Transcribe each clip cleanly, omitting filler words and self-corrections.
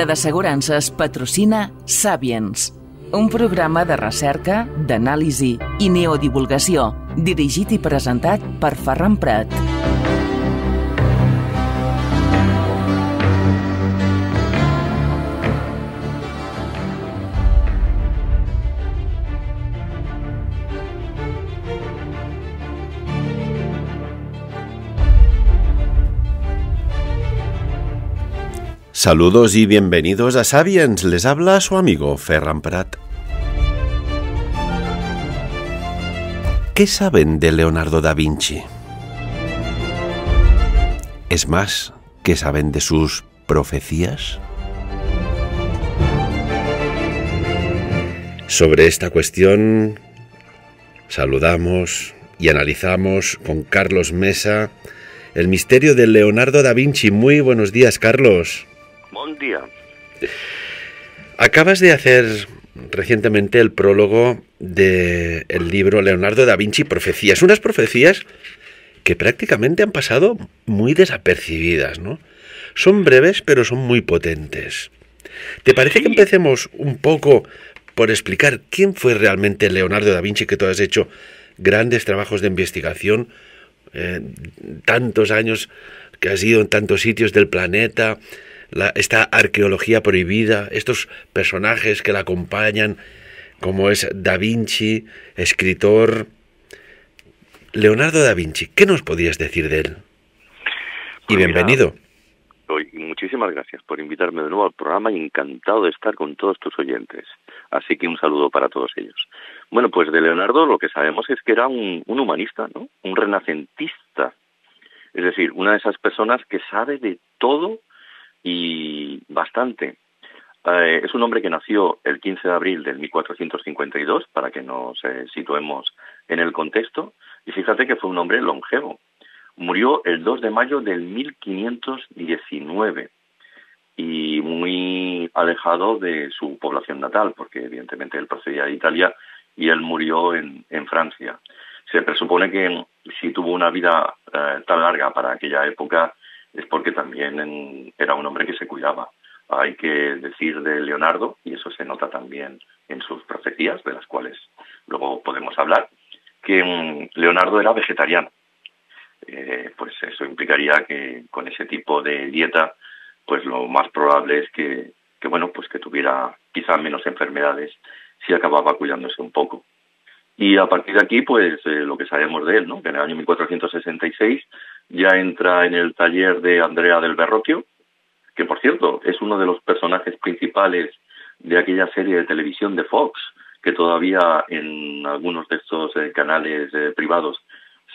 d'Assegurances patrocina Sapiens, un programa de recerca, d'anàlisi i neodivulgació, dirigit i presentat per Ferran Prat. Saludos y bienvenidos a Sapiens, les habla su amigo Ferran Prat. ¿Qué saben de Leonardo da Vinci? ¿Es más, qué saben de sus profecías? Sobre esta cuestión saludamos y analizamos con Carlos Mesa el misterio de Leonardo da Vinci. Muy buenos días, Carlos. Buen día. Acabas de hacer recientemente el prólogo del libro Leonardo da Vinci, Profecías. Unas profecías que prácticamente han pasado muy desapercibidas, ¿no? Son breves, pero son muy potentes. ¿Te parece que empecemos un poco por explicar quién fue realmente Leonardo da Vinci, que tú has hecho grandes trabajos de investigación, tantos años que has ido en tantos sitios del planeta, esta arqueología prohibida, estos personajes que la acompañan, como es Da Vinci, escritor? Leonardo da Vinci, ¿qué nos podías decir de él? Y bienvenido. Muchísimas gracias por invitarme de nuevo al programa y encantado de estar con todos tus oyentes. Así que un saludo para todos ellos. Bueno, pues de Leonardo lo que sabemos es que era un humanista, ¿no? Un renacentista. Es decir, una de esas personas que sabe de todo y bastante. Es un hombre que nació el 15 de abril del 1452, para que nos situemos en el contexto, y fíjate que fue un hombre longevo. Murió el 2 de mayo del 1519 y muy alejado de su población natal, porque evidentemente él procedía de Italia y él murió en Francia. Se presupone que si tuvo una vida tan larga para aquella época es porque también era un hombre que se cuidaba. Hay que decir de Leonardo, y eso se nota también en sus profecías, de las cuales luego podemos hablar, que Leonardo era vegetariano. Pues eso implicaría que con ese tipo de dieta, pues lo más probable es que tuviera quizá menos enfermedades si acababa cuidándose un poco. Y a partir de aquí, pues lo que sabemos de él, ¿no? Que en el año 1466 ya entra en el taller de Andrea del Verrocchio, que por cierto es uno de los personajes principales de aquella serie de televisión de Fox, que todavía en algunos de estos canales privados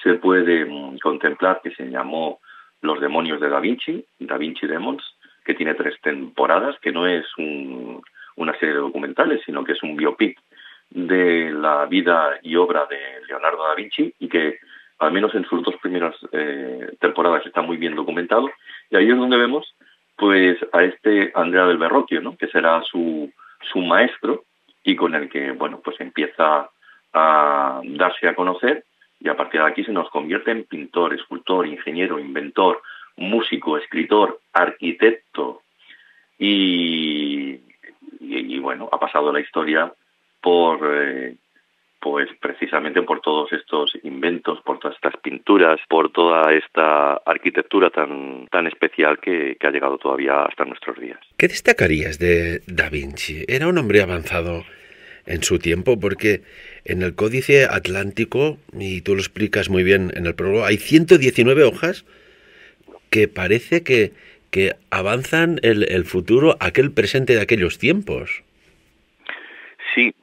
se puede contemplar, que se llamó Los demonios de Da Vinci, Da Vinci Demons, que tiene 3 temporadas, que no es una serie de documentales, sino que es un biopic de la vida y obra de Leonardo da Vinci, y que al menos en sus 2 primeras temporadas está muy bien documentado. Y ahí es donde vemos pues a este Andrea del Verrocchio, ¿no? Que será su maestro, y con el que pues empieza a darse a conocer, y a partir de aquí se nos convierte en pintor, escultor, ingeniero, inventor, músico, escritor, arquitecto, y ha pasado la historia pues precisamente por todos estos inventos, por todas estas pinturas, por toda esta arquitectura tan especial que ha llegado todavía hasta nuestros días. ¿Qué destacarías de Da Vinci? Era un hombre avanzado en su tiempo, porque en el Códice Atlántico, y tú lo explicas muy bien en el prólogo, hay 119 hojas que parece que avanzan el futuro, aquel presente de aquellos tiempos. Sí.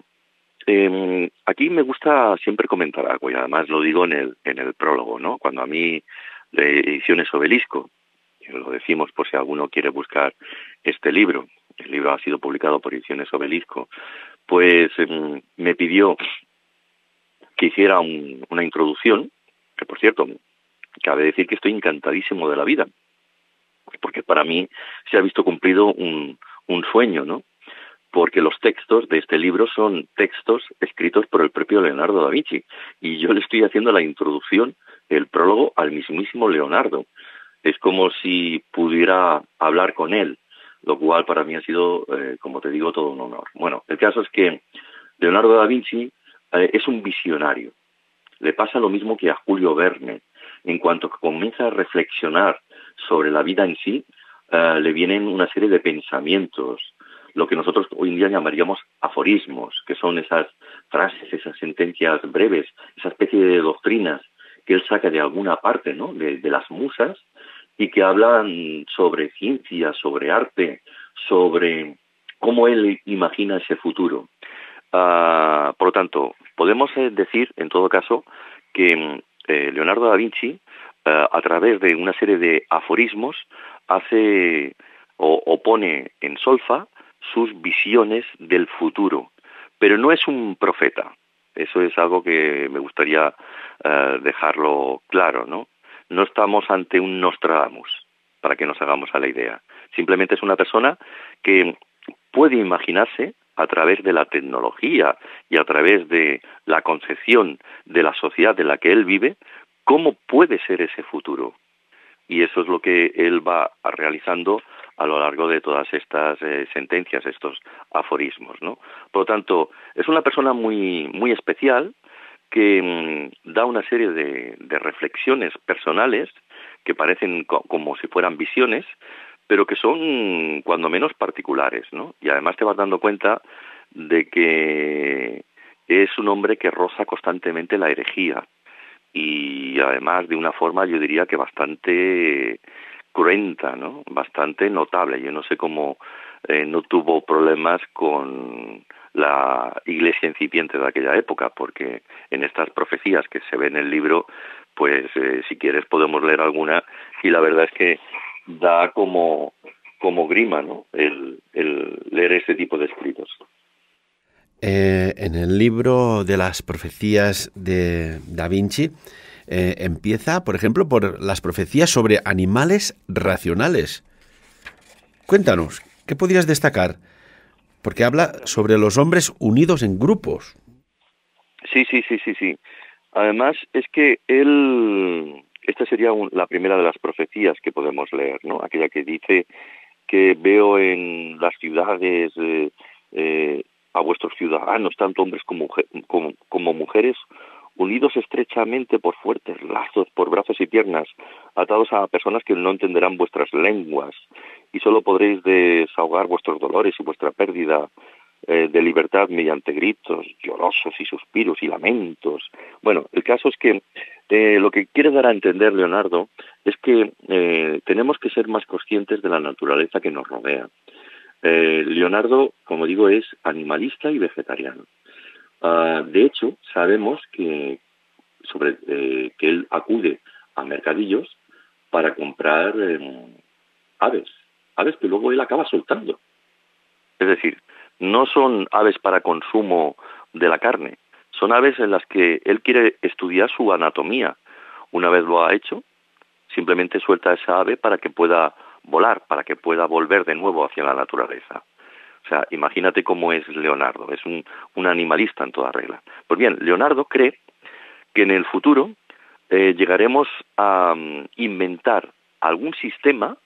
Aquí me gusta siempre comentar algo, y además lo digo en el prólogo, ¿no? Cuando a mí Ediciones Obelisco, lo decimos por si alguno quiere buscar este libro, el libro ha sido publicado por Ediciones Obelisco, pues me pidió que hiciera una introducción, que por cierto, cabe decir que estoy encantadísimo de la vida, porque para mí se ha visto cumplido un sueño, ¿no? Porque los textos de este libro son textos escritos por el propio Leonardo da Vinci, y yo le estoy haciendo la introducción, el prólogo, al mismísimo Leonardo. Es como si pudiera hablar con él lo cual para mí ha sido, como te digo, todo un honor. Bueno, el caso es que Leonardo da Vinci es un visionario. Le pasa lo mismo que a Julio Verne. En cuanto comienza a reflexionar sobre la vida en sí, le vienen una serie de pensamientos, lo que nosotros hoy en día llamaríamos aforismos, que son esas frases, esas sentencias breves, esa especie de doctrinas que él saca de alguna parte, ¿no?, de las musas, y que hablan sobre ciencia, sobre arte, sobre cómo él imagina ese futuro. Por lo tanto, podemos decir, en todo caso, que Leonardo da Vinci, a través de una serie de aforismos, hace o pone en solfa sus visiones del futuro, pero no es un profeta. Eso es algo que me gustaría dejarlo claro, ¿no? No estamos ante un Nostradamus, para que nos hagamos a la idea. Simplemente es una persona que puede imaginarse, a través de la tecnología y a través de la concepción de la sociedad en la que él vive, cómo puede ser ese futuro. Y eso es lo que él va realizando a lo largo de todas estas sentencias, estos aforismos, ¿no? Por lo tanto, es una persona muy, muy especial que da una serie de reflexiones personales que parecen como si fueran visiones, pero que son cuando menos particulares, ¿no? Y además te vas dando cuenta de que es un hombre que roza constantemente la herejía, y además de una forma, yo diría que bastante cruenta, ¿no? Bastante notable. Yo no sé cómo no tuvo problemas con la iglesia incipiente de aquella época, porque en estas profecías que se ven en el libro, pues si quieres podemos leer alguna, y la verdad es que da como grima, ¿no?, el leer este tipo de escritos. En el libro de las profecías de Da Vinci empieza, por ejemplo, por las profecías sobre animales racionales. Cuéntanos, ¿qué podrías destacar? Porque habla sobre los hombres unidos en grupos. Sí. Además, es que esta sería la primera de las profecías que podemos leer, ¿no? Aquella que dice que veo en las ciudades a vuestros ciudadanos, tanto hombres como mujeres, unidos estrechamente por fuertes lazos, por brazos y piernas, atados a personas que no entenderán vuestras lenguas, y solo podréis desahogar vuestros dolores y vuestra pérdida de libertad mediante gritos llorosos y suspiros y lamentos. Bueno, el caso es que lo que quiere dar a entender Leonardo es que tenemos que ser más conscientes de la naturaleza que nos rodea. Leonardo, como digo, es animalista y vegetariano. De hecho, sabemos que que él acude a mercadillos para comprar aves que luego él acaba soltando. Es decir, no son aves para consumo de la carne, son aves en las que él quiere estudiar su anatomía. Una vez lo ha hecho, simplemente suelta esa ave para que pueda volar, para que pueda volver de nuevo hacia la naturaleza. O sea, imagínate cómo es Leonardo, es un animalista en toda regla. Pues bien, Leonardo cree que en el futuro llegaremos a inventar algún sistema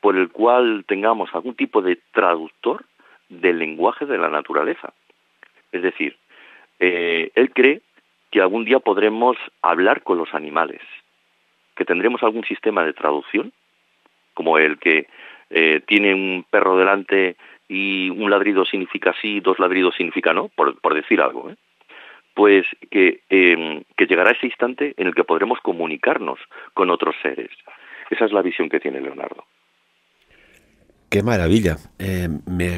por el cual tengamos algún tipo de traductor del lenguaje de la naturaleza. Es decir, él cree que algún día podremos hablar con los animales, que tendremos algún sistema de traducción, como el que tiene un perro delante y un ladrido significa sí, dos ladridos significa no, por decir algo, pues que llegará ese instante en el que podremos comunicarnos con otros seres. Esa es la visión que tiene Leonardo. ¡Qué maravilla!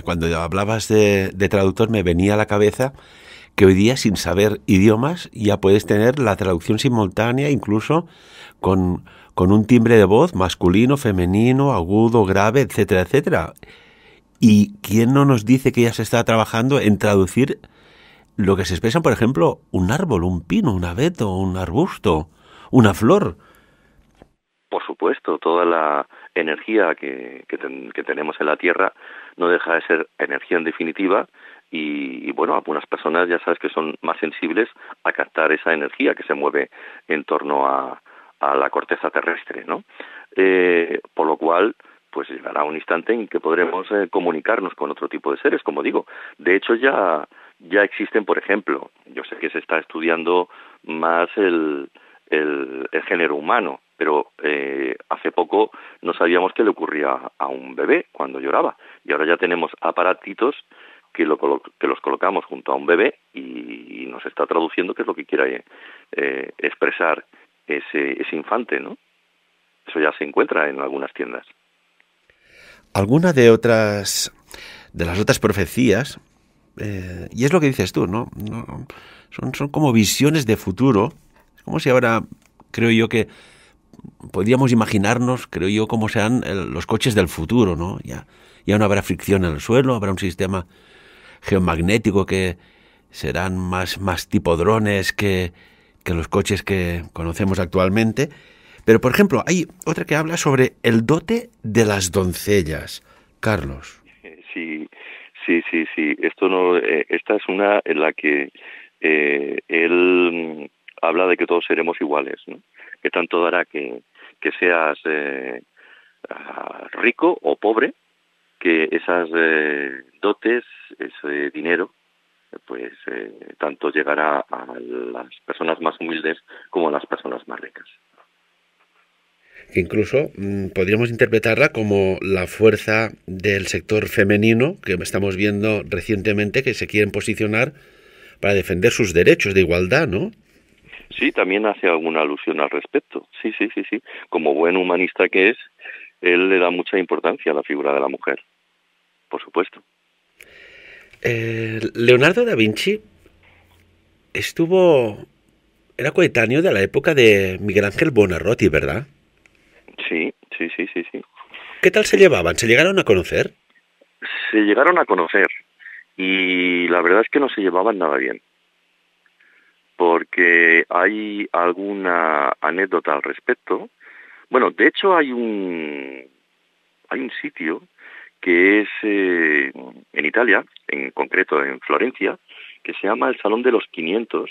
Cuando hablabas de traductor me venía a la cabeza que hoy día, sin saber idiomas, ya puedes tener la traducción simultánea, incluso con un timbre de voz masculino, femenino, agudo, grave, etcétera, etcétera. ¿Y quién no nos dice que ya se está trabajando en traducir lo que se expresa, por ejemplo, un árbol, un pino, un abeto, un arbusto, una flor? Por supuesto, toda la energía que tenemos en la Tierra no deja de ser energía en definitiva, y bueno, algunas personas ya sabes que son más sensibles a captar esa energía que se mueve en torno a la corteza terrestre, ¿no? Por lo cual pues llegará un instante en que podremos comunicarnos con otro tipo de seres, como digo. De hecho, ya existen, por ejemplo, yo sé que se está estudiando más el género humano, pero hace poco no sabíamos qué le ocurría a un bebé cuando lloraba, y ahora ya tenemos aparatitos que los colocamos junto a un bebé y nos está traduciendo qué es lo que quiere expresar ese infante, ¿no? Eso ya se encuentra en algunas tiendas. Alguna de las otras profecías, y es lo que dices tú, ¿no? Son como visiones de futuro. Es como si ahora, creo yo, que podríamos imaginarnos, creo yo, cómo serán los coches del futuro, ¿no? Ya no habrá fricción en el suelo, habrá un sistema geomagnético que serán más tipo drones que los coches que conocemos actualmente. Pero, por ejemplo, hay otra que habla sobre el dote de las doncellas. Carlos. Sí. Esta es una en la que él habla de que todos seremos iguales, ¿no? Que tanto dará que seas rico o pobre, que esas dotes, ese dinero, pues tanto llegará a las personas más humildes como a las personas más ricas. Que incluso podríamos interpretarla como la fuerza del sector femenino que estamos viendo recientemente, que se quieren posicionar para defender sus derechos de igualdad, ¿no? Sí, también hace alguna alusión al respecto. Sí. Como buen humanista que es, él le da mucha importancia a la figura de la mujer, por supuesto. Leonardo da Vinci era coetáneo de la época de Miguel Ángel Buonarroti, ¿verdad? Sí. ¿Qué tal se llevaban? ¿Se llegaron a conocer? Se llegaron a conocer y la verdad es que no se llevaban nada bien, porque hay alguna anécdota al respecto. Bueno, de hecho hay un sitio que es en Italia, en concreto en Florencia, que se llama el Salón de los 500,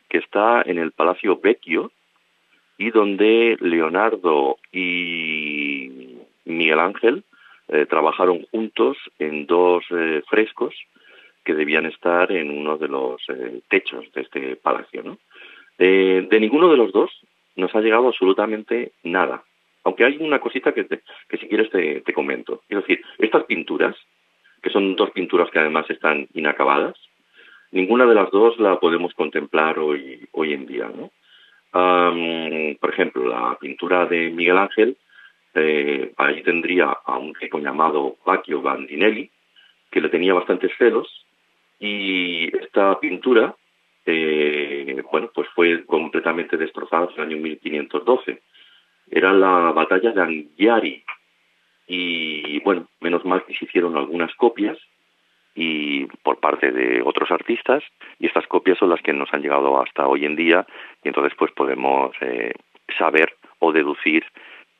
que está en el Palacio Vecchio, y donde Leonardo y Miguel Ángel trabajaron juntos en dos frescos que debían estar en uno de los techos de este palacio, ¿no? De ninguno de los dos nos ha llegado absolutamente nada, aunque hay una cosita que si quieres te comento. Es decir, estas pinturas, que son dos pinturas que además están inacabadas, ninguna de las dos la podemos contemplar hoy en día, ¿no? Por ejemplo, la pintura de Miguel Ángel, ahí tendría a un chico llamado Baccio Bandinelli, que le tenía bastantes celos, y esta pintura, pues fue completamente destrozada en el año 1512. Era la batalla de Anghiari, y bueno, menos mal que se hicieron algunas copias y por parte de otros artistas, y estas copias son las que nos han llegado hasta hoy en día, y entonces pues podemos saber o deducir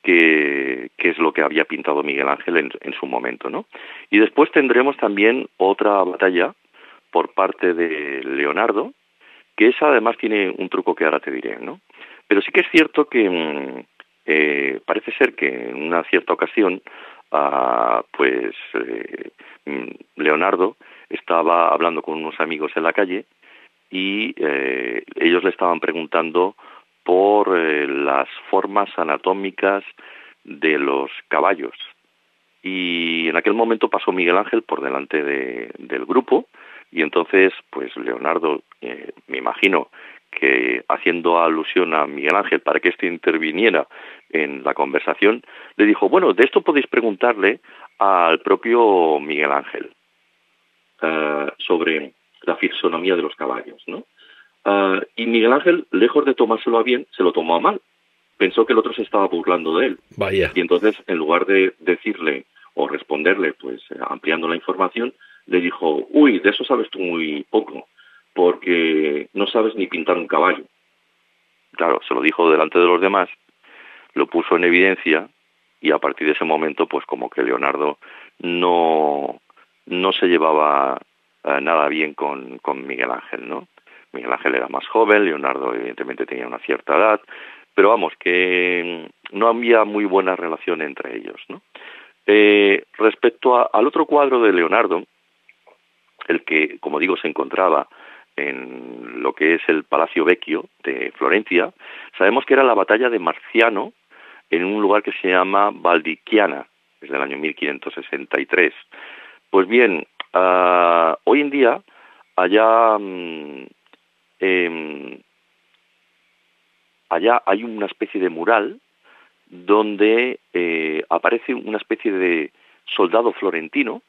qué es lo que había pintado Miguel Ángel en su momento, ¿no? Y después tendremos también otra batalla por parte de Leonardo, que esa además tiene un truco que ahora te diré, ¿no? Pero sí que es cierto que parece ser que en una cierta ocasión Leonardo estaba hablando con unos amigos en la calle y ellos le estaban preguntando por las formas anatómicas de los caballos. Y en aquel momento pasó Miguel Ángel por delante del grupo, y entonces pues Leonardo, me imagino que haciendo alusión a Miguel Ángel para que éste interviniera en la conversación, le dijo, bueno, de esto podéis preguntarle al propio Miguel Ángel sobre la fisonomía de los caballos, ¿no? Y Miguel Ángel, lejos de tomárselo a bien, se lo tomó a mal. Pensó que el otro se estaba burlando de él. Vaya. Y entonces, en lugar de decirle o responderle, pues ampliando la información, le dijo, uy, de eso sabes tú muy poco, porque no sabes ni pintar un caballo. Claro, se lo dijo delante de los demás, lo puso en evidencia, y a partir de ese momento, pues como que Leonardo no se llevaba nada bien con Miguel Ángel, ¿no? Miguel Ángel era más joven, Leonardo evidentemente tenía una cierta edad, pero vamos, que no había muy buena relación entre ellos, ¿no? Respecto al otro cuadro de Leonardo, el que, como digo, se encontraba en lo que es el Palacio Vecchio de Florencia, sabemos que era la batalla de Marciano en un lugar que se llama Valdichiana, desde el año 1563. Pues bien, hoy en día allá hay una especie de mural donde aparece una especie de soldado florentino,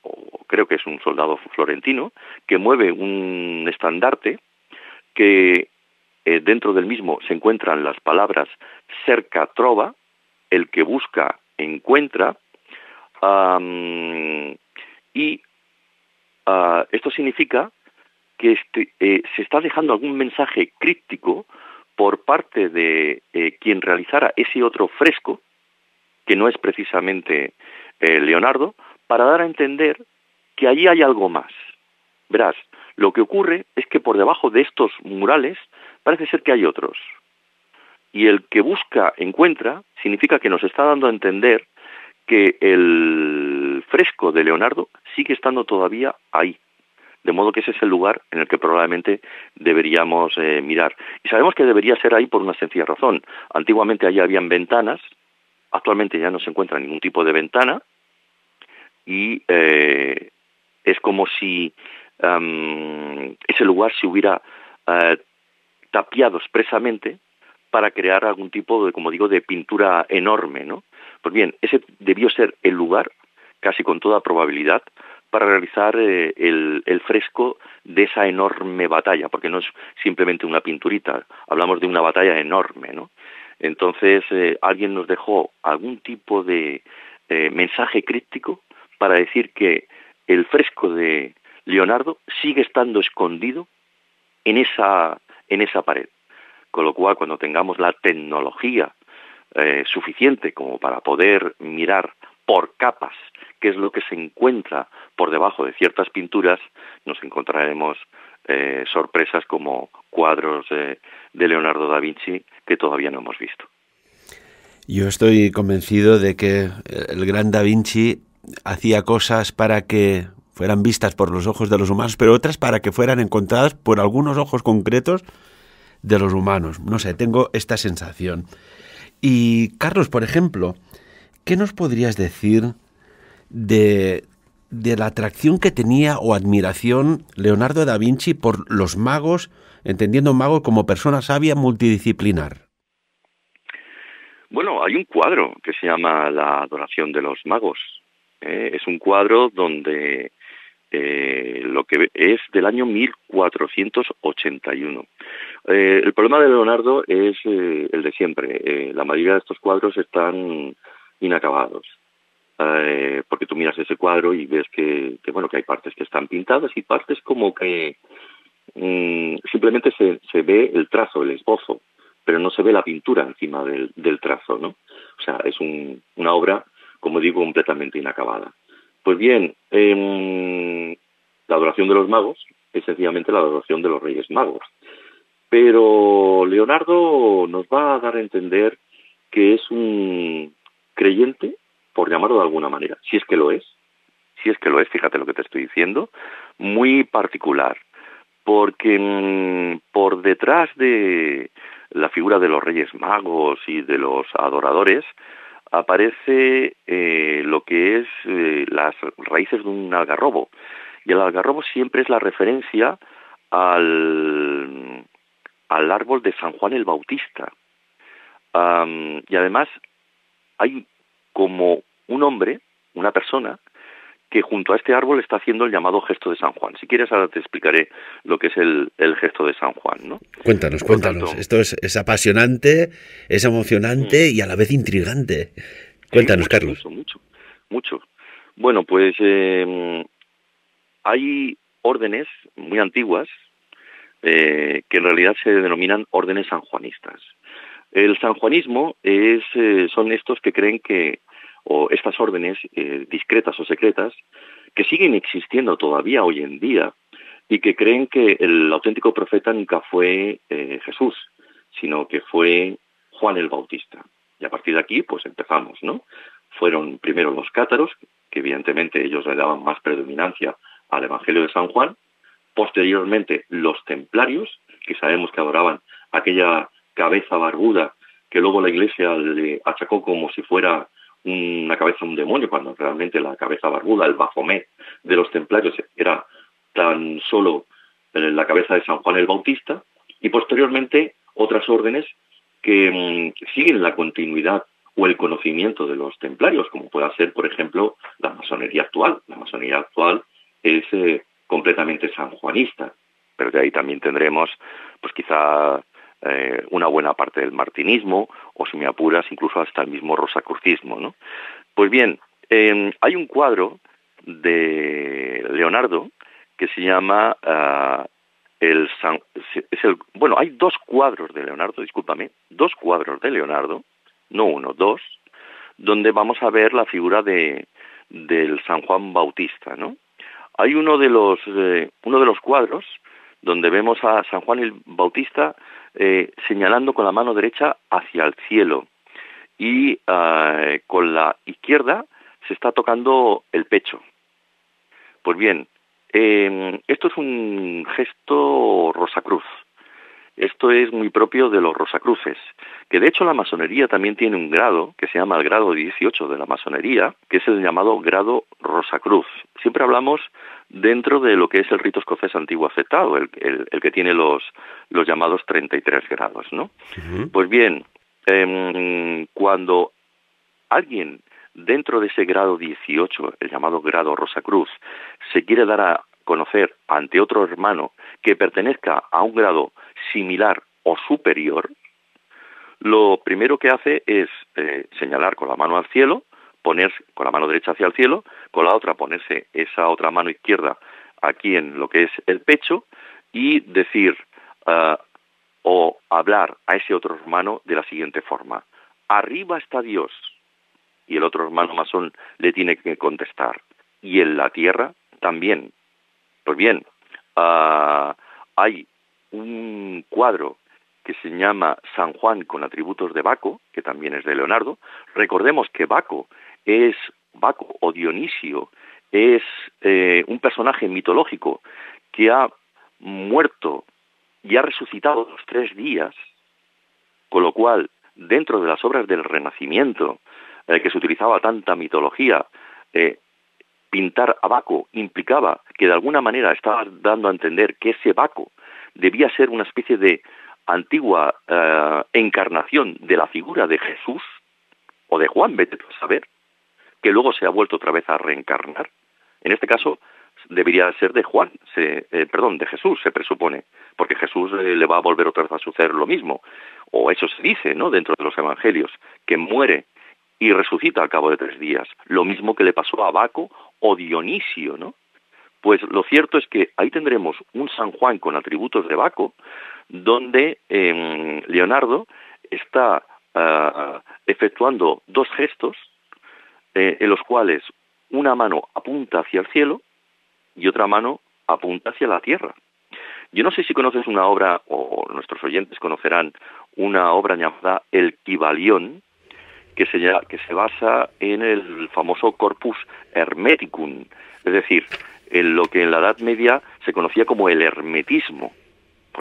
o creo que es un soldado florentino, que mueve un estandarte que dentro del mismo se encuentran las palabras cerca trova, el que busca encuentra, y esto significa que se está dejando algún mensaje críptico por parte de quien realizara ese otro fresco, que no es precisamente Leonardo, para dar a entender que allí hay algo más. Verás, lo que ocurre es que por debajo de estos murales parece ser que hay otros. Y el que busca encuentra significa que nos está dando a entender que el fresco de Leonardo sigue estando todavía ahí. De modo que ese es el lugar en el que probablemente deberíamos mirar. Y sabemos que debería ser ahí por una sencilla razón. Antiguamente allí habían ventanas, actualmente ya no se encuentra ningún tipo de ventana, y es como si ese lugar se hubiera tapiado expresamente para crear algún tipo de, como digo, de pintura enorme, ¿no? Pues bien, ese debió ser el lugar, casi con toda probabilidad, para realizar el fresco de esa enorme batalla, porque no es simplemente una pinturita, hablamos de una batalla enorme, ¿no? Entonces, alguien nos dejó algún tipo de mensaje críptico para decir que el fresco de Leonardo sigue estando escondido en esa pared. Con lo cual, cuando tengamos la tecnología suficiente como para poder mirar por capas qué es lo que se encuentra por debajo de ciertas pinturas, nos encontraremos sorpresas como cuadros de Leonardo da Vinci que todavía no hemos visto. Yo estoy convencido de que el gran Da Vinci hacía cosas para que fueran vistas por los ojos de los humanos, pero otras para que fueran encontradas por algunos ojos concretos de los humanos. No sé, tengo esta sensación. Y, Carlos, por ejemplo, ¿qué nos podrías decir de la atracción que tenía o admiración Leonardo da Vinci por los magos, entendiendo mago como persona sabia multidisciplinar? Bueno, hay un cuadro que se llama La adoración de los magos. Es un cuadro donde lo que es del año 1481. El problema de Leonardo es el de siempre. La mayoría de estos cuadros están inacabados. Porque tú miras ese cuadro y ves que hay partes que están pintadas y partes como que simplemente se ve el trazo, el esbozo, pero no se ve la pintura encima del trazo, ¿no? O sea, es una obra, como digo, completamente inacabada. Pues bien, la adoración de los magos es sencillamente la adoración de los Reyes Magos. Pero Leonardo nos va a dar a entender que es un creyente, por llamarlo de alguna manera, si es que lo es, fíjate lo que te estoy diciendo, muy particular, porque por detrás de la figura de los Reyes Magos y de los adoradores aparece lo que es las raíces de un algarrobo, y el algarrobo siempre es la referencia al árbol de San Juan el Bautista. Y además hay como un hombre, una persona, que junto a este árbol está haciendo el llamado gesto de San Juan. Si quieres, ahora te explicaré lo que es el gesto de San Muan, ¿no? Cuéntanos. Esto es apasionante, es emocionante y a la vez intrigante. Cuéntanos, sí, mucho, Carlos. Mucho. Bueno, pues hay órdenes muy antiguas que en realidad se denominan órdenes sanjuanistas. El sanjuanismo son estos que creen que, o estas órdenes discretas o secretas, que siguen existiendo todavía hoy en día y que creen que el auténtico profeta nunca fue Jesús, sino que fue Juan el Bautista. Y a partir de aquí, pues empezamos, ¿no? fueron primero los cátaros, que evidentemente ellos le daban más predominancia al Evangelio de San Juan, posteriormente los templarios, que sabemos que adoraban aquella cabeza barbuda que luego la Iglesia le achacó como si fuera una cabeza de un demonio, cuando realmente la cabeza barbuda, el Baphomet de los templarios, era tan solo la cabeza de San Juan el Bautista, y posteriormente otras órdenes que siguen la continuidad o el conocimiento de los templarios, como pueda ser, por ejemplo, la masonería actual. La masonería actual es completamente sanjuanista, pero de ahí también tendremos, pues quizá una buena parte del martinismo, o si me apuras, incluso hasta el mismo rosacrucismo, ¿no? Pues bien, hay un cuadro de Leonardo que se llama bueno, hay dos cuadros de Leonardo, discúlpame, dos cuadros de Leonardo, no uno, dos, donde vamos a ver la figura del San Juan Bautista, ¿no? Hay uno de los cuadros donde vemos a San Juan el Bautista señalando con la mano derecha hacia el cielo y con la izquierda se está tocando el pecho. Pues bien, esto es un gesto rosacruz. Esto es muy propio de los rosacruces, que de hecho la masonería también tiene un grado, que se llama el grado 18 de la masonería, que es el llamado grado rosacruz. Siempre hablamos dentro de lo que es el rito escocés antiguo aceptado, el que tiene los llamados 33 grados, ¿no? Uh-huh. Pues bien, cuando alguien dentro de ese grado 18, el llamado grado rosacruz, se quiere dar a conocer ante otro hermano que pertenezca a un grado similar o superior, lo primero que hace es señalar con la mano al cielo, poner con la mano derecha hacia el cielo, con la otra ponerse esa otra mano izquierda aquí en lo que es el pecho y decir o hablar a ese otro hermano de la siguiente forma: arriba está Dios. Y el otro hermano masón le tiene que contestar: y en la tierra también. Pues bien, hay un cuadro que se llama San Juan con atributos de Baco, que también es de Leonardo. Recordemos que Baco o Dionisio es un personaje mitológico que ha muerto y ha resucitado los 3 días, con lo cual, dentro de las obras del Renacimiento, que se utilizaba tanta mitología, pintar a Baco implicaba que de alguna manera estaba dando a entender que ese Baco debía ser una especie de antigua encarnación de la figura de Jesús o de Juan, vete a saber, que luego se ha vuelto otra vez a reencarnar. En este caso debería ser de Juan, de Jesús, se presupone, porque Jesús le va a volver otra vez a suceder lo mismo, o eso se dice, ¿no?, dentro de los evangelios, que muere y resucita al cabo de 3 días, lo mismo que le pasó a Baco o Dionisio, ¿no? Pues lo cierto es que ahí tendremos un San Juan con atributos de Baco, donde Leonardo está efectuando 2 gestos en los cuales una mano apunta hacia el cielo y otra mano apunta hacia la tierra. Yo no sé si conoces una obra, o nuestros oyentes conocerán una obra llamada El Kybalión, que se basa en el famoso Corpus Hermeticum, es decir, en lo que en la Edad Media se conocía como el hermetismo.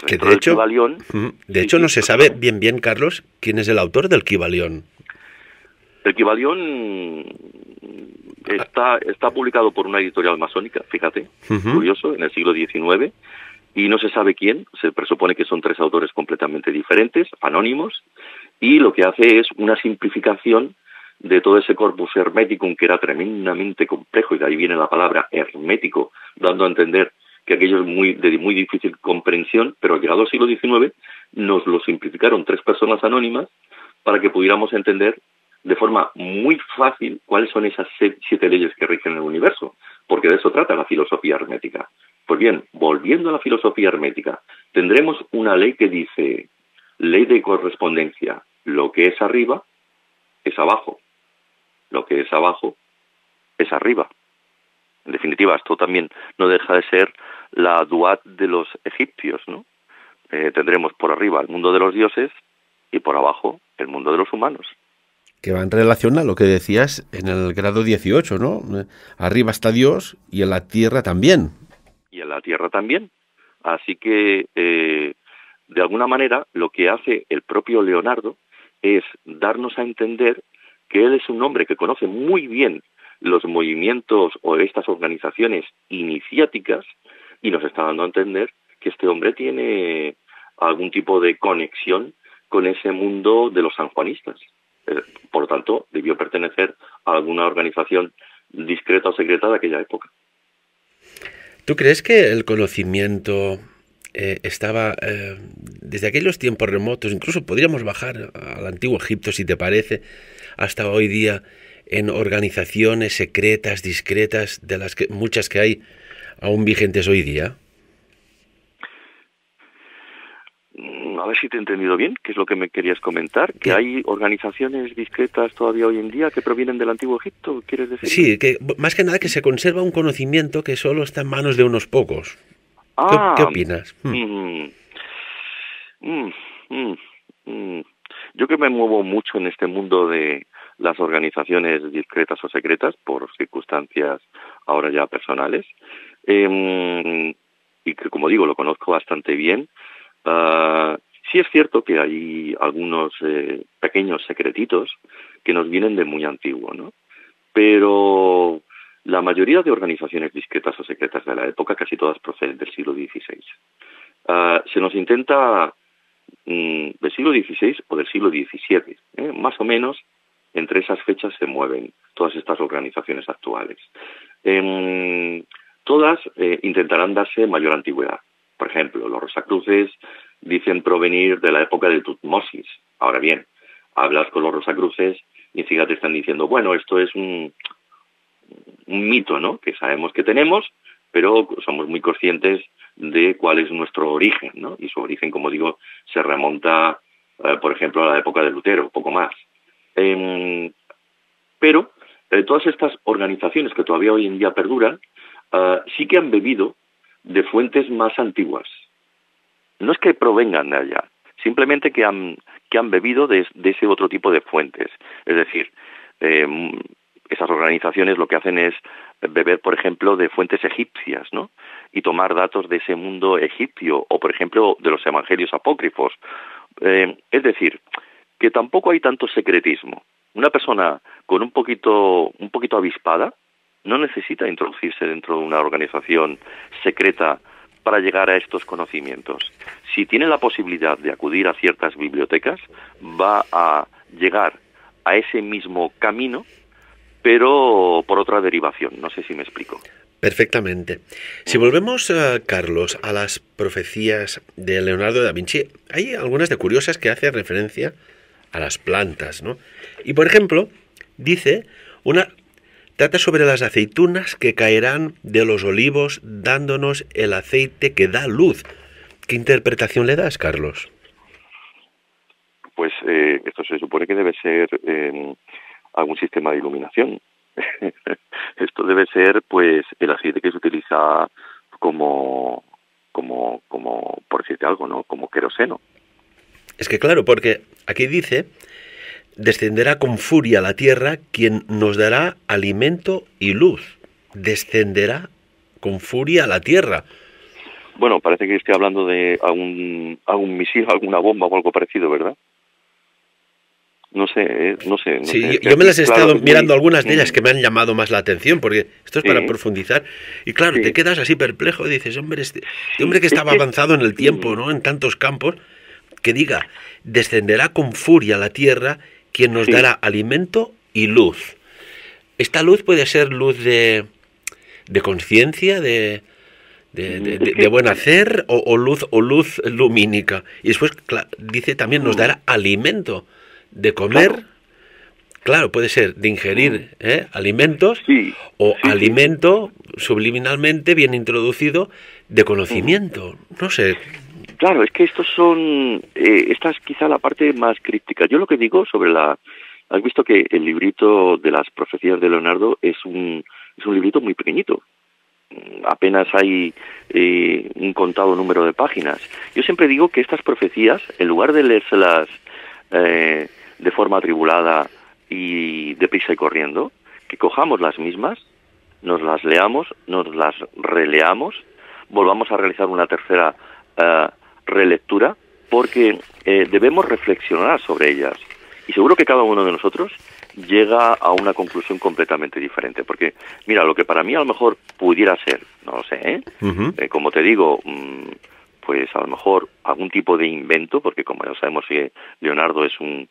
Que de hecho no se sabe bien, Carlos, quién es el autor del Kybalión. El Kybalión está publicado por una editorial masónica, fíjate, curioso, en el siglo XIX, y no se sabe quién. Se presupone que son 3 autores completamente diferentes, anónimos, y lo que hace es una simplificación de todo ese corpus hermeticum, que era tremendamente complejo, y de ahí viene la palabra hermético, dando a entender que aquello es de muy difícil comprensión, pero llegado al siglo XIX nos lo simplificaron 3 personas anónimas para que pudiéramos entender de forma muy fácil cuáles son esas 7 leyes que rigen el universo, porque de eso trata la filosofía hermética. Pues bien, volviendo a la filosofía hermética, tendremos una ley que dice: ley de correspondencia, lo que es arriba es abajo, lo que es abajo es arriba. En definitiva, esto también no deja de ser la duat de los egipcios, ¿no? Tendremos por arriba el mundo de los dioses y por abajo el mundo de los humanos. Que va en relación a lo que decías en el grado 18, ¿no? Arriba está Dios y en la tierra también. Y en la tierra también. Así que, de alguna manera, lo que hace el propio Leonardo es darnos a entender que él es un hombre que conoce muy bien los movimientos o estas organizaciones iniciáticas y nos está dando a entender que este hombre tiene algún tipo de conexión con ese mundo de los sanjuanistas. Por lo tanto, debió pertenecer a alguna organización discreta o secreta de aquella época. ¿Tú crees que el conocimiento estaba desde aquellos tiempos remotos, incluso podríamos bajar al antiguo Egipto, si te parece, hasta hoy día, en organizaciones secretas, discretas, de las que muchas que hay aún vigentes hoy día? A ver si te he entendido bien, ¿qué es lo que me querías comentar? ¿Que hay organizaciones discretas todavía hoy en día que provienen del Antiguo Egipto, quieres decir? Sí, que más que nada que se conserva un conocimiento que solo está en manos de unos pocos. ¿Qué opinas? Yo que me muevo mucho en este mundo de las organizaciones discretas o secretas, por circunstancias ahora ya personales, y que, como digo, lo conozco bastante bien. Sí es cierto que hay algunos pequeños secretitos que nos vienen de muy antiguo, ¿no? Pero la mayoría de organizaciones discretas o secretas de la época, casi todas proceden del siglo XVI. Se nos intenta del siglo XVI o del siglo XVII, más o menos entre esas fechas se mueven todas estas organizaciones actuales. Todas intentarán darse mayor antigüedad. Por ejemplo, los Rosacruces dicen provenir de la época de Tutmosis. Ahora bien, hablas con los Rosacruces y enseguida te están diciendo, bueno, esto es un mito, ¿no?, que sabemos que tenemos, pero somos muy conscientes de cuál es nuestro origen, ¿no? Y su origen, como digo, se remonta, por ejemplo, a la época de Lutero, poco más. Pero todas estas organizaciones que todavía hoy en día perduran, sí que han bebido de fuentes más antiguas. No es que provengan de allá, simplemente que han bebido de ese otro tipo de fuentes. Es decir, esas organizaciones lo que hacen es beber, por ejemplo, de fuentes egipcias, ¿no? Y tomar datos de ese mundo egipcio, o por ejemplo, de los evangelios apócrifos. Es decir, que tampoco hay tanto secretismo. Una persona con un poquito avispada no necesita introducirse dentro de una organización secreta para llegar a estos conocimientos. Si tiene la posibilidad de acudir a ciertas bibliotecas, va a llegar a ese mismo camino, pero por otra derivación. No sé si me explico. Perfectamente. Si volvemos, Carlos, a las profecías de Leonardo da Vinci, hay algunas de curiosas que hacen referencia a las plantas, ¿no? Y, por ejemplo, trata sobre las aceitunas que caerán de los olivos dándonos el aceite que da luz. ¿Qué interpretación le das, Carlos? Pues esto se supone que debe ser algún sistema de iluminación. Esto debe ser, pues, el aceite que se utiliza como por decirte algo, ¿no?, como queroseno. Es que claro, porque aquí dice: descenderá con furia a la tierra quien nos dará alimento y luz. Descenderá con furia a la tierra. Bueno, parece que estoy hablando de algún misil, alguna bomba o algo parecido, ¿verdad? No sé. Sí, yo me las he estado mirando, algunas de ellas que me han llamado más la atención, porque esto es para profundizar. Y claro, te quedas así perplejo y dices, hombre, este hombre que estaba avanzado en el tiempo, ¿no?, en tantos campos, que diga, descenderá con furia a la tierra quien nos dará alimento y luz. Esta luz puede ser luz de conciencia, de buen hacer, o luz lumínica. Y después dice también nos dará alimento de comer. Claro, puede ser de ingerir alimentos, o alimento subliminalmente bien introducido de conocimiento. No sé. Claro, es que esta es quizá la parte más críptica. Yo lo que digo sobre has visto que el librito de las profecías de Leonardo es un librito muy pequeñito. Apenas hay un contado número de páginas. Yo siempre digo que estas profecías, en lugar de leérselas de forma atribulada y deprisa y corriendo, que cojamos las mismas, nos las leamos, nos las releamos, volvamos a realizar una tercera relectura, porque debemos reflexionar sobre ellas. Y seguro que cada uno de nosotros llega a una conclusión completamente diferente. Porque, mira, lo que para mí a lo mejor pudiera ser, no lo sé, como te digo, pues a lo mejor algún tipo de invento, porque como ya sabemos que Leonardo es un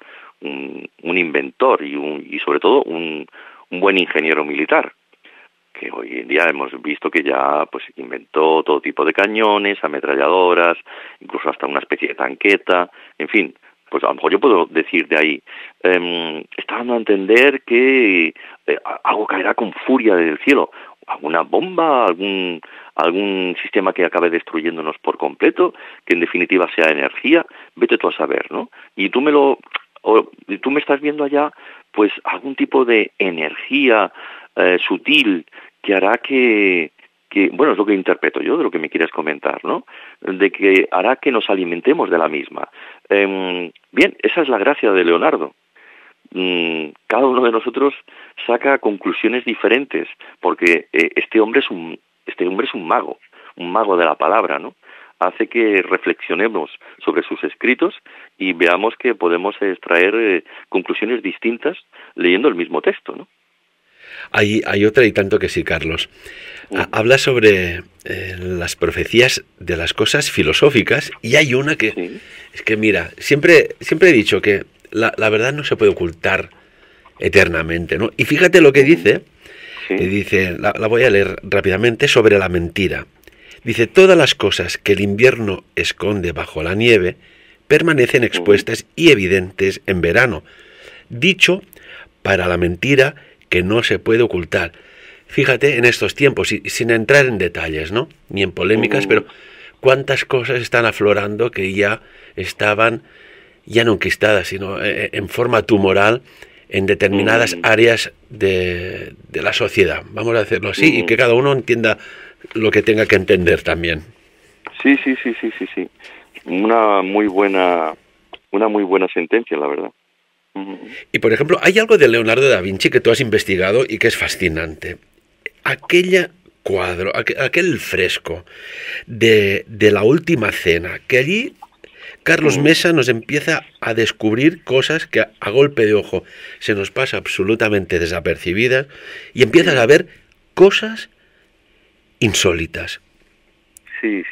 inventor y sobre todo un buen ingeniero militar, que hoy en día hemos visto que ya pues inventó todo tipo de cañones, ametralladoras, incluso hasta una especie de tanqueta, en fin, pues a lo mejor yo puedo decir de ahí, está dando a entender que algo caerá con furia del cielo, alguna bomba, algún sistema que acabe destruyéndonos por completo, que en definitiva sea energía, vete tú a saber, ¿no? Y tú me estás viendo allá, pues algún tipo de energía sutil que hará que, bueno, es lo que interpreto yo de lo que me quieres comentar, ¿no? De que hará que nos alimentemos de la misma. Bien, esa es la gracia de Leonardo. Cada uno de nosotros saca conclusiones diferentes, porque este hombre es un mago de la palabra, ¿no? Hace que reflexionemos sobre sus escritos y veamos que podemos extraer conclusiones distintas leyendo el mismo texto, ¿no? Hay otra y tanto que sí, Carlos. Habla sobre las profecías de las cosas filosóficas y hay una que... Sí. Es que mira, siempre he dicho que la verdad no se puede ocultar eternamente, ¿no? Y fíjate lo que dice, sí. Dice, la voy a leer rápidamente, sobre la mentira. Dice, todas las cosas que el invierno esconde bajo la nieve permanecen expuestas y evidentes en verano. Dicho para la mentira que no se puede ocultar. Fíjate en estos tiempos, y sin entrar en detalles, ¿no? Ni en polémicas, pero cuántas cosas están aflorando que ya estaban, ya no enquistadas, sino en forma tumoral en determinadas áreas de la sociedad. Vamos a hacerlo así y que cada uno entienda lo que tenga que entender también. Sí. Una muy buena sentencia, la verdad. Y por ejemplo, hay algo de Leonardo da Vinci que tú has investigado y que es fascinante. Aquel cuadro, aquel fresco de la Última Cena, que allí Carlos Mesa nos empieza a descubrir cosas que a golpe de ojo se nos pasa absolutamente desapercibidas y empiezas a ver cosas insólitas. Sí.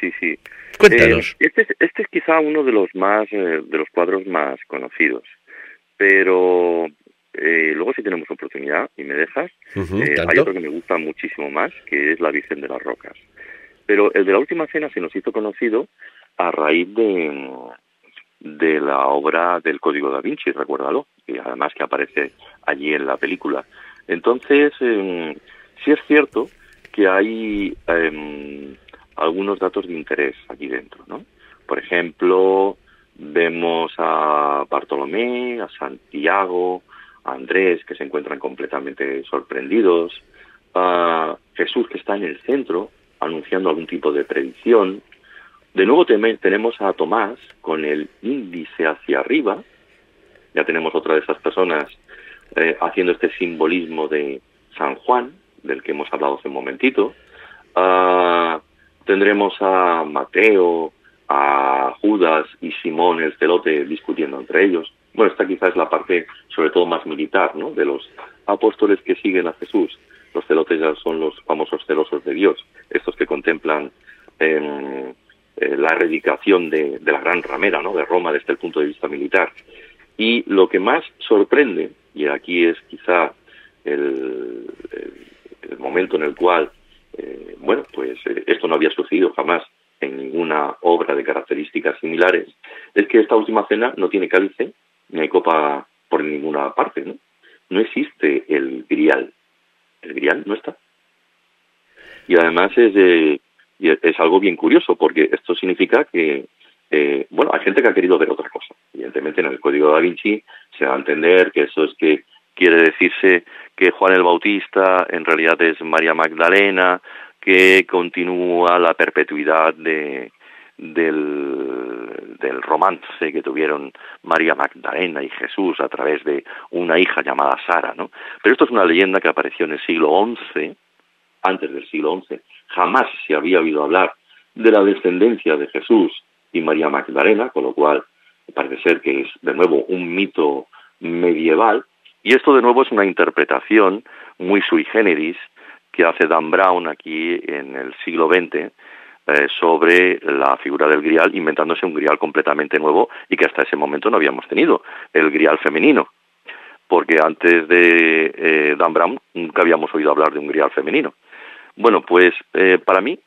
Cuéntanos. Este es quizá uno de los cuadros más conocidos, pero luego si tenemos oportunidad y me dejas, hay otro que me gusta muchísimo más, que es la Virgen de las Rocas. Pero el de la Última Cena se nos hizo conocido a raíz de la obra del Código da Vinci, recuérdalo, y además que aparece allí en la película. Entonces, sí es cierto que hay algunos datos de interés aquí dentro, ¿no? Por ejemplo, vemos a Bartolomé, a Santiago, a Andrés, que se encuentran completamente sorprendidos, a Jesús, que está en el centro, anunciando algún tipo de predicción. De nuevo tenemos a Tomás con el índice hacia arriba. Ya tenemos otra de esas personas haciendo este simbolismo de San Juan, del que hemos hablado hace un momentito. Tendremos a Mateo, a Judas y Simón el celote discutiendo entre ellos. Bueno, esta quizás es la parte sobre todo más militar, ¿no?, de los apóstoles que siguen a Jesús. Los celotes ya son los famosos celosos de Dios, estos que contemplan la erradicación de la gran ramera, ¿no?, de Roma desde el punto de vista militar. Y lo que más sorprende, y aquí es quizá el momento en el cual, esto no había sucedido jamás en ninguna obra de características similares, es que esta Última Cena no tiene cálice ni hay copa por ninguna parte, ¿no? No existe el grial. El grial no está. Y además es algo bien curioso, porque esto significa que, hay gente que ha querido ver otra cosa. Evidentemente, en el Código da Vinci se da a entender que eso es que quiere decirse que Juan el Bautista en realidad es María Magdalena, que continúa la perpetuidad de del romance que tuvieron María Magdalena y Jesús a través de una hija llamada Sara, ¿no? Pero esto es una leyenda que apareció en el siglo XI, antes del siglo XI. Jamás se había oído hablar de la descendencia de Jesús y María Magdalena, con lo cual parece ser que es de nuevo un mito medieval, y esto de nuevo es una interpretación muy sui generis que hace Dan Brown aquí en el siglo XX sobre la figura del grial, inventándose un grial completamente nuevo y que hasta ese momento no habíamos tenido, el grial femenino, porque antes de Dan Brown nunca habíamos oído hablar de un grial femenino. Bueno, pues para mí,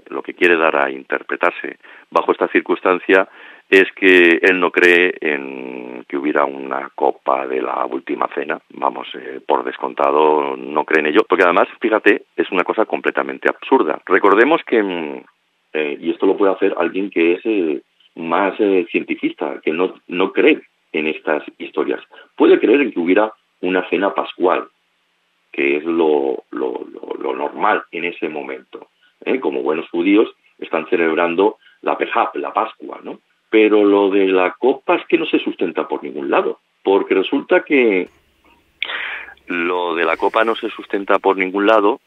lo que quiere dar a interpretarse bajo esta circunstancia es que él no cree en que hubiera una copa de la última cena, vamos, por descontado no cree en ello, porque además, fíjate, es una cosa completamente absurda. Recordemos que, y esto lo puede hacer alguien que es más cientifista, que no cree en estas historias, puede creer en que hubiera una cena pascual, que es lo normal en ese momento. Como buenos judíos están celebrando la Pejá, la Pascua, ¿no? Pero lo de la copa es que no se sustenta por ningún lado, porque resulta que lo de la copa no se sustenta por ningún lado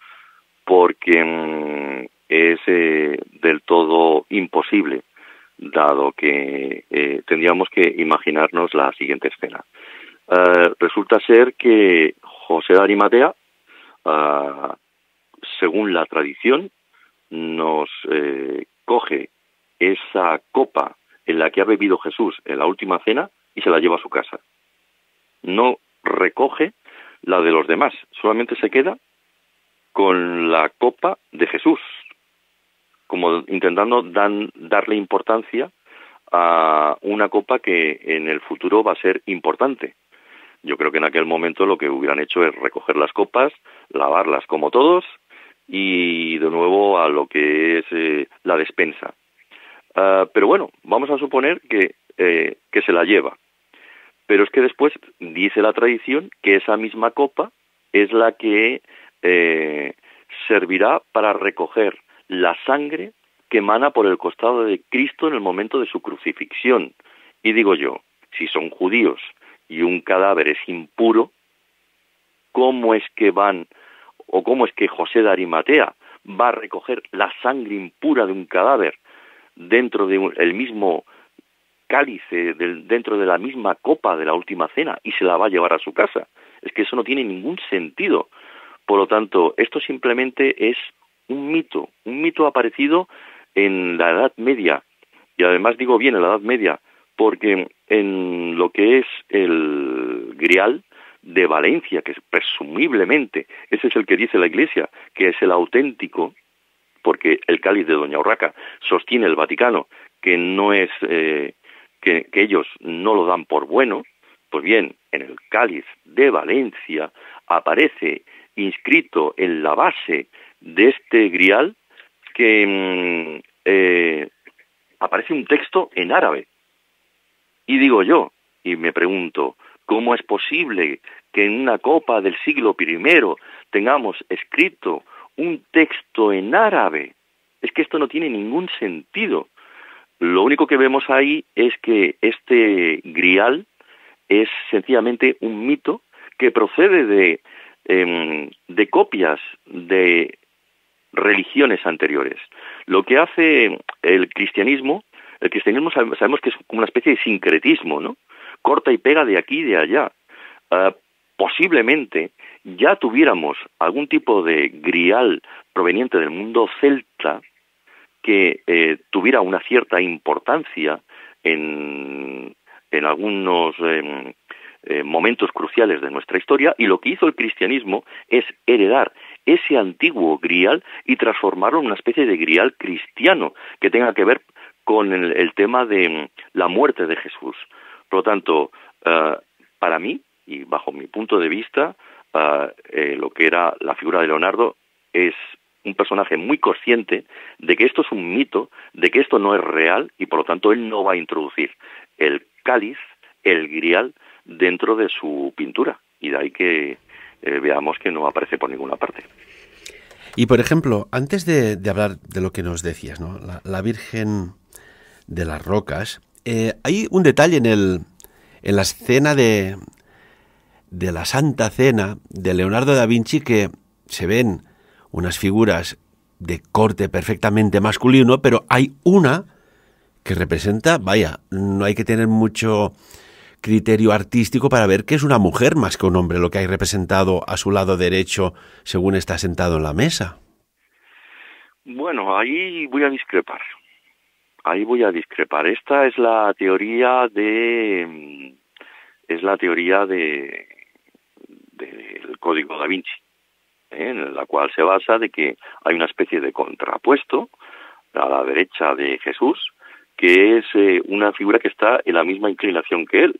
porque es del todo imposible, dado que tendríamos que imaginarnos la siguiente escena. Resulta ser que José de Arimatea, según la tradición, nos coge esa copa en la que ha bebido Jesús en la última cena y se la lleva a su casa. No recoge la de los demás, solamente se queda con la copa de Jesús, como intentando darle importancia a una copa que en el futuro va a ser importante. Yo creo que en aquel momento lo que hubieran hecho es recoger las copas, lavarlas como todos y de nuevo a lo que es la despensa. Pero bueno, vamos a suponer que se la lleva. Pero es que después dice la tradición que esa misma copa es la que servirá para recoger la sangre que emana por el costado de Cristo en el momento de su crucifixión. Y digo yo, si son judíos y un cadáver es impuro, ¿cómo es que José de Arimatea va a recoger la sangre impura de un cadáver dentro del mismo cáliz, dentro de la misma copa de la última cena y se la va a llevar a su casa? Es que eso no tiene ningún sentido. Por lo tanto, esto simplemente es un mito aparecido en la Edad Media, y además digo bien en la Edad Media, porque en lo que es el Grial de Valencia, que presumiblemente ese es el que dice la Iglesia, que es el auténtico, porque el cáliz de Doña Urraca sostiene el Vaticano, que no es que ellos no lo dan por bueno. Pues bien, en el cáliz de Valencia aparece inscrito en la base de este grial que aparece un texto en árabe. Y digo yo, y me pregunto, ¿cómo es posible que en una copa del siglo I tengamos escrito un texto en árabe? Es que esto no tiene ningún sentido. Lo único que vemos ahí es que este grial es sencillamente un mito que procede de copias de religiones anteriores. Lo que hace el cristianismo sabemos que es como una especie de sincretismo, ¿no? Corta y pega de aquí y de allá. Posiblemente ya tuviéramos algún tipo de grial proveniente del mundo celta que tuviera una cierta importancia en algunos momentos cruciales de nuestra historia, y lo que hizo el cristianismo es heredar ese antiguo grial y transformarlo en una especie de grial cristiano que tenga que ver con el tema de la muerte de Jesús. Por lo tanto, para mí, y bajo mi punto de vista, lo que era la figura de Leonardo es un personaje muy consciente de que esto es un mito, de que esto no es real, y por lo tanto él no va a introducir el cáliz, el grial, dentro de su pintura. Y de ahí que veamos que no aparece por ninguna parte. Y por ejemplo, antes de hablar de lo que nos decías, ¿no? La Virgen de las Rocas, hay un detalle en la escena de la Santa Cena de Leonardo da Vinci que se ven unas figuras de corte perfectamente masculino, pero hay una que representa, vaya, no hay que tener mucho criterio artístico para ver que es una mujer más que un hombre lo que hay representado a su lado derecho según está sentado en la mesa. Bueno, ahí voy a discrepar. Esta es la teoría del Código da Vinci, en la cual se basa de que hay una especie de contrapuesto a la derecha de Jesús, que es una figura que está en la misma inclinación que él.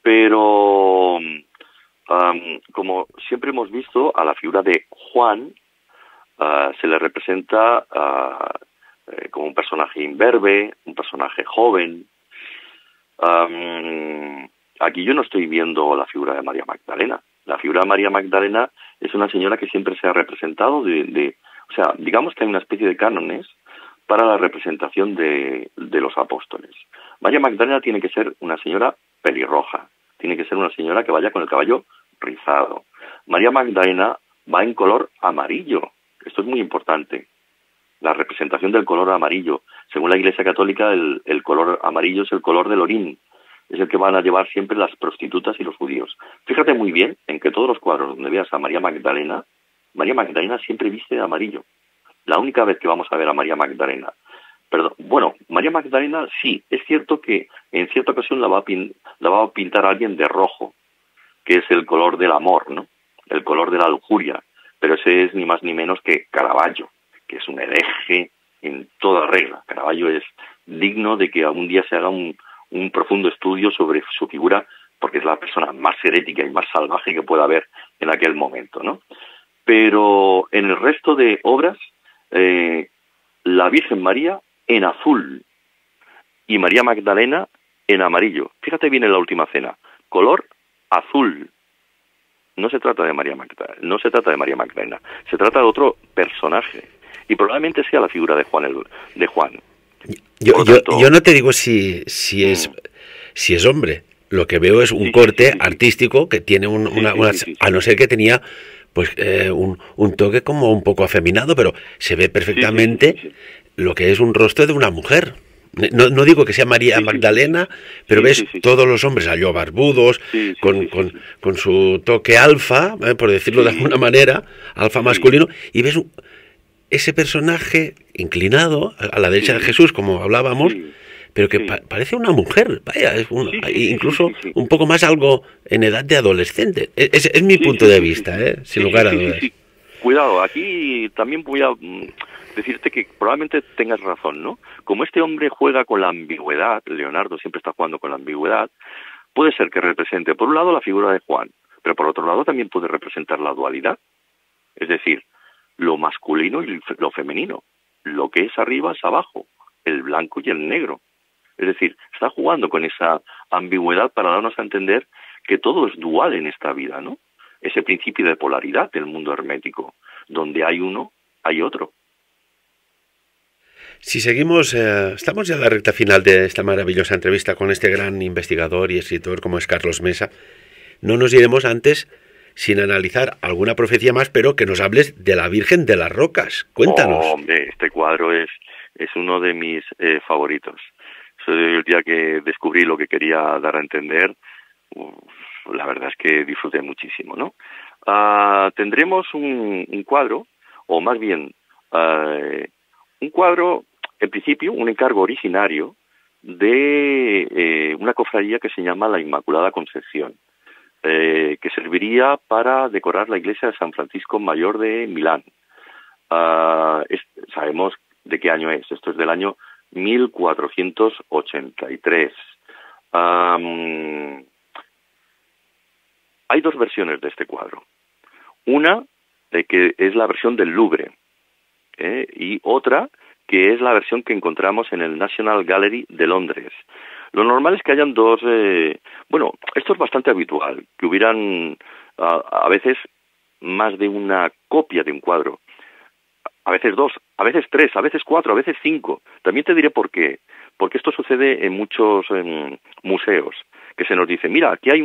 Pero, como siempre hemos visto, a la figura de Juan se le representa como un personaje imberbe, un personaje joven. Aquí yo no estoy viendo la figura de María Magdalena. La figura de María Magdalena es una señora que siempre se ha representado o sea, digamos que hay una especie de cánones para la representación de los apóstoles. María Magdalena tiene que ser una señora pelirroja, tiene que ser una señora que vaya con el cabello rizado. María Magdalena va en color amarillo. Esto es muy importante. La representación del color amarillo. Según la Iglesia Católica, el color amarillo es el color del orín. Es el que van a llevar siempre las prostitutas y los judíos. Fíjate muy bien en que todos los cuadros donde veas a María Magdalena siempre viste de amarillo. La única vez que vamos a ver a María Magdalena. Bueno, María Magdalena sí, es cierto que en cierta ocasión la va a pintar alguien de rojo, que es el color del amor, ¿no? El color de la lujuria. Pero ese es ni más ni menos que Caravaggio, que es un hereje en toda regla. Caravaggio es digno de que algún día se haga un profundo estudio sobre su figura, porque es la persona más herética y más salvaje que pueda haber en aquel momento, ¿no? Pero en el resto de obras, la Virgen María en azul y María Magdalena en amarillo. Fíjate bien en la Última Cena, color azul. No se trata de María Magdalena, se trata de otro personaje y probablemente sea la figura de Juan. Yo no te digo si es hombre. Lo que veo es un corte artístico que tiene a no ser que tenía pues un toque como un poco afeminado, pero se ve perfectamente lo que es un rostro de una mujer. No digo que sea María Magdalena, pero ves todos los hombres allá barbudos, con su toque alfa, por decirlo de alguna manera, alfa masculino, y ves ese personaje inclinado a la derecha de Jesús, como hablábamos, pero que parece una mujer, vaya, incluso un poco más algo en edad de adolescente. Es mi punto de vista, sin lugar a dudas. Cuidado, aquí también voy a decirte que probablemente tengas razón, ¿no? Como este hombre juega con la ambigüedad, Leonardo siempre está jugando con la ambigüedad, puede ser que represente, por un lado, la figura de Juan, pero por otro lado también puede representar la dualidad, es decir, lo masculino y lo femenino, lo que es arriba es abajo, el blanco y el negro. Es decir, está jugando con esa ambigüedad para darnos a entender que todo es dual en esta vida, ¿no? Ese principio de polaridad del mundo hermético, donde hay uno, hay otro. Si seguimos, estamos ya en la recta final de esta maravillosa entrevista con este gran investigador y escritor como es Carlos Mesa. No nos iremos antes sin analizar alguna profecía más, pero que nos hables de la Virgen de las Rocas. Cuéntanos. Hombre, este cuadro es uno de mis favoritos. El día que descubrí lo que quería dar a entender, la verdad es que disfruté muchísimo, ¿no? Tendremos un cuadro, o más bien un cuadro, en principio, un encargo originario de una cofradía que se llama la Inmaculada Concepción, que serviría para decorar la iglesia de San Francisco Mayor de Milán. Sabemos de qué año es, esto es del año 1483. Hay dos versiones de este cuadro. Una, que es la versión del Louvre, y otra, que es la versión que encontramos en el National Gallery de Londres. Lo normal es que hayan dos... bueno, esto es bastante habitual, que hubieran a veces más de una copia de un cuadro. a veces 2, a veces 3, a veces 4, a veces 5. También te diré por qué. Porque esto sucede en muchos museos, que se nos dice, mira, aquí hay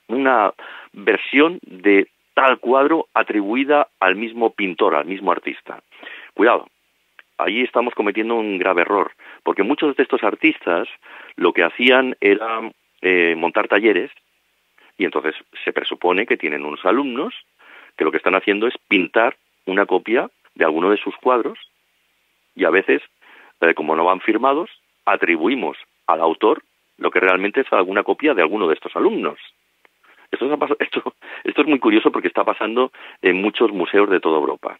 una versión de tal cuadro atribuida al mismo pintor, al mismo artista. Cuidado, ahí estamos cometiendo un grave error, porque muchos de estos artistas lo que hacían era montar talleres, y entonces se presupone que tienen unos alumnos que lo que están haciendo es pintar una copia de alguno de sus cuadros, y a veces, como no van firmados, atribuimos al autor lo que realmente es alguna copia de alguno de estos alumnos. Esto es muy curioso porque está pasando en muchos museos de toda Europa.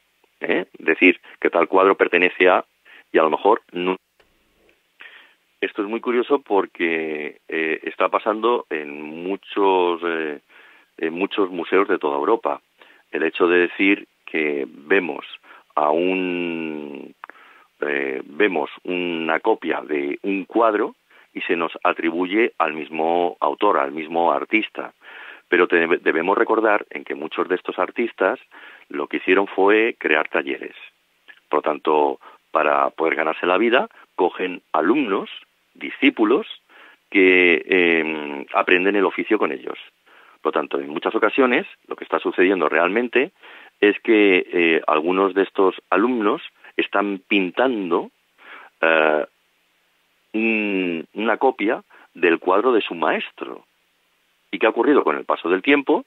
Decir que tal cuadro pertenece a, y a lo mejor no. Esto es muy curioso porque está pasando en muchos museos de toda Europa. El hecho de decir que vemos una copia de un cuadro y se nos atribuye al mismo autor, al mismo artista. Pero debemos recordar en que muchos de estos artistas lo que hicieron fue crear talleres. Por lo tanto, para poder ganarse la vida, cogen alumnos, discípulos, que aprenden el oficio con ellos. Por lo tanto, en muchas ocasiones, lo que está sucediendo realmente es que algunos de estos alumnos están pintando una copia del cuadro de su maestro. ¿Y qué ha ocurrido con el paso del tiempo?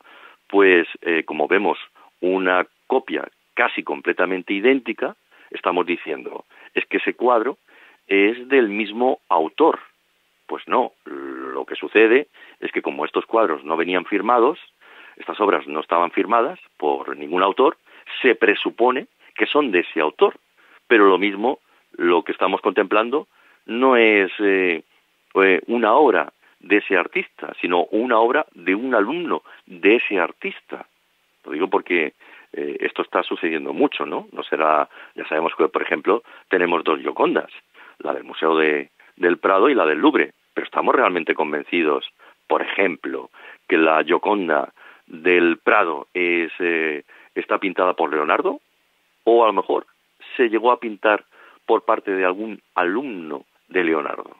Pues, como vemos una copia casi completamente idéntica, estamos diciendo, es que ese cuadro es del mismo autor. Pues no, lo que sucede es que como estos cuadros no venían firmados, estas obras no estaban firmadas por ningún autor, se presupone que son de ese autor. Pero lo mismo, lo que estamos contemplando no es una obra de ese artista, sino una obra de un alumno de ese artista. Lo digo porque esto está sucediendo mucho, ¿no? No será, ya sabemos que, por ejemplo, tenemos 2 Giocondas, la del Museo del Prado y la del Louvre, pero estamos realmente convencidos, por ejemplo, que la Gioconda del Prado está pintada por Leonardo, o a lo mejor se llegó a pintar por parte de algún alumno de Leonardo.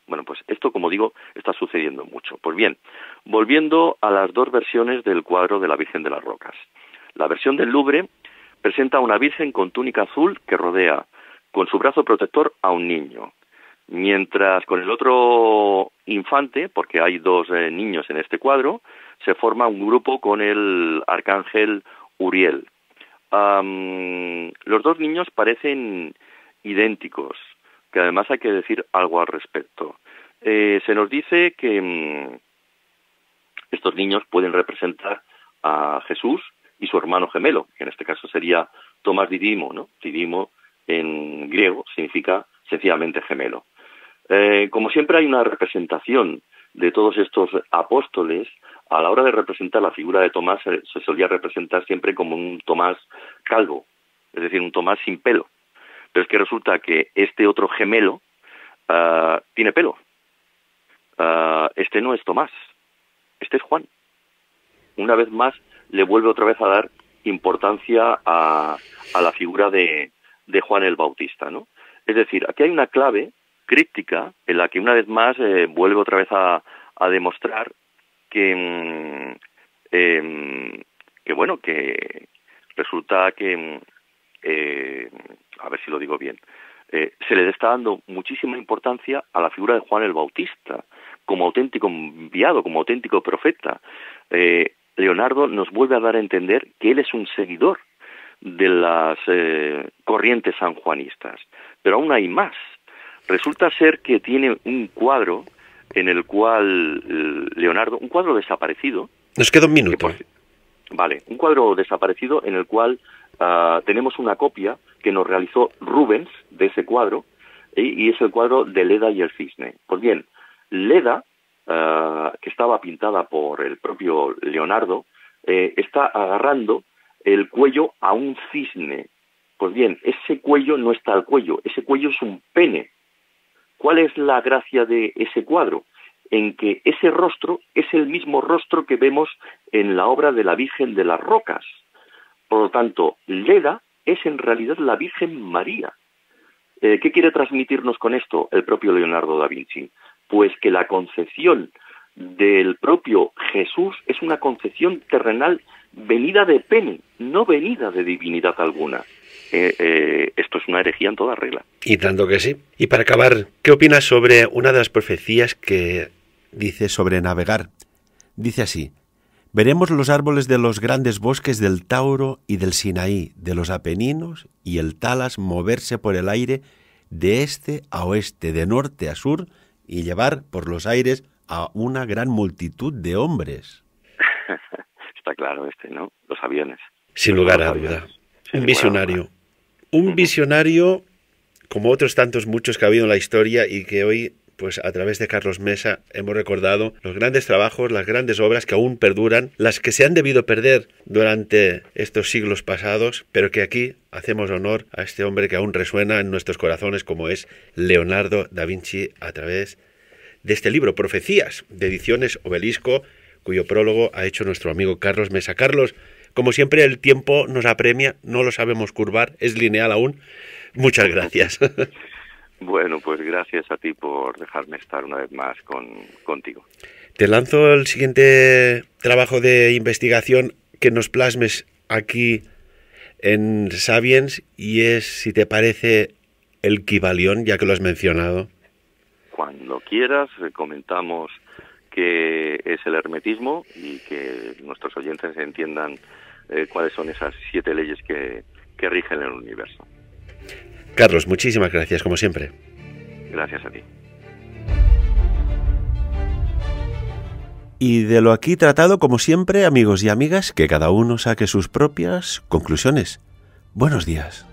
Bueno, pues esto, como digo, está sucediendo mucho. Pues bien, volviendo a las 2 versiones del cuadro de la Virgen de las Rocas. La versión del Louvre presenta a una Virgen con túnica azul que rodea con su brazo protector a un niño, mientras con el otro infante, porque hay 2 niños en este cuadro, se forma un grupo con el arcángel Uriel. Los 2 niños parecen idénticos, que además hay que decir algo al respecto. Se nos dice que estos niños pueden representar a Jesús y su hermano gemelo, que en este caso sería Tomás Didimo, ¿no? Didimo en griego significa sencillamente gemelo. Como siempre hay una representación de todos estos apóstoles. A la hora de representar la figura de Tomás se solía representar siempre como un Tomás calvo, es decir, un Tomás sin pelo. Pero es que resulta que este otro gemelo tiene pelo. Este no es Tomás, este es Juan. Una vez más le vuelve otra vez a dar importancia a la figura de Juan el Bautista, ¿no? Es decir, aquí hay una clave críptica en la que una vez más vuelve otra vez a demostrar que bueno, que resulta que a ver si lo digo bien, se le está dando muchísima importancia a la figura de Juan el Bautista como auténtico enviado, como auténtico profeta. Leonardo nos vuelve a dar a entender que él es un seguidor de las corrientes sanjuanistas, pero aún hay más. Resulta ser que tiene un cuadro en el cual Leonardo, un cuadro desaparecido. Nos queda un minuto. Vale, un cuadro desaparecido en el cual tenemos una copia que nos realizó Rubens de ese cuadro, y es el cuadro de Leda y el cisne. Pues bien, Leda, que estaba pintada por el propio Leonardo, está agarrando el cuello a un cisne. Pues bien, ese cuello no está al cuello, ese cuello es un pene. ¿Cuál es la gracia de ese cuadro? En que ese rostro es el mismo rostro que vemos en la obra de la Virgen de las Rocas. Por lo tanto, Leda es en realidad la Virgen María. ¿Qué quiere transmitirnos con esto el propio Leonardo da Vinci? Pues que la concepción del propio Jesús es una concepción terrenal venida de pene, no venida de divinidad alguna. Esto es una herejía en toda regla. Y tanto que sí. Y para acabar, ¿qué opinas sobre una de las profecías que dice sobre navegar? Dice así: veremos los árboles de los grandes bosques del Tauro y del Sinaí, de los Apeninos y el Talas moverse por el aire de este a oeste, de norte a sur, y llevar por los aires a una gran multitud de hombres. Está claro ¿no? Los aviones. Sin lugar a duda. Un visionario. Un visionario como otros tantos muchos que ha habido en la historia y que hoy, pues a través de Carlos Mesa, hemos recordado los grandes trabajos, las grandes obras que aún perduran, las que se han debido perder durante estos siglos pasados, pero que aquí hacemos honor a este hombre que aún resuena en nuestros corazones, como es Leonardo da Vinci, a través de este libro, Profecías, de Ediciones Obelisco, cuyo prólogo ha hecho nuestro amigo Carlos Mesa. Carlos, como siempre, el tiempo nos apremia, no lo sabemos curvar, es lineal aún. Muchas gracias. Bueno, pues gracias a ti por dejarme estar una vez más contigo. Te lanzo el siguiente trabajo de investigación que nos plasmes aquí en Sapiens, y es, si te parece, el Kybalión, ya que lo has mencionado. Cuando quieras, comentamos qué es el hermetismo y que nuestros oyentes entiendan cuáles son esas 7 leyes que rigen el universo. Carlos, muchísimas gracias, como siempre. Gracias a ti. Y de lo aquí tratado, como siempre, amigos y amigas, que cada uno saque sus propias conclusiones. Buenos días.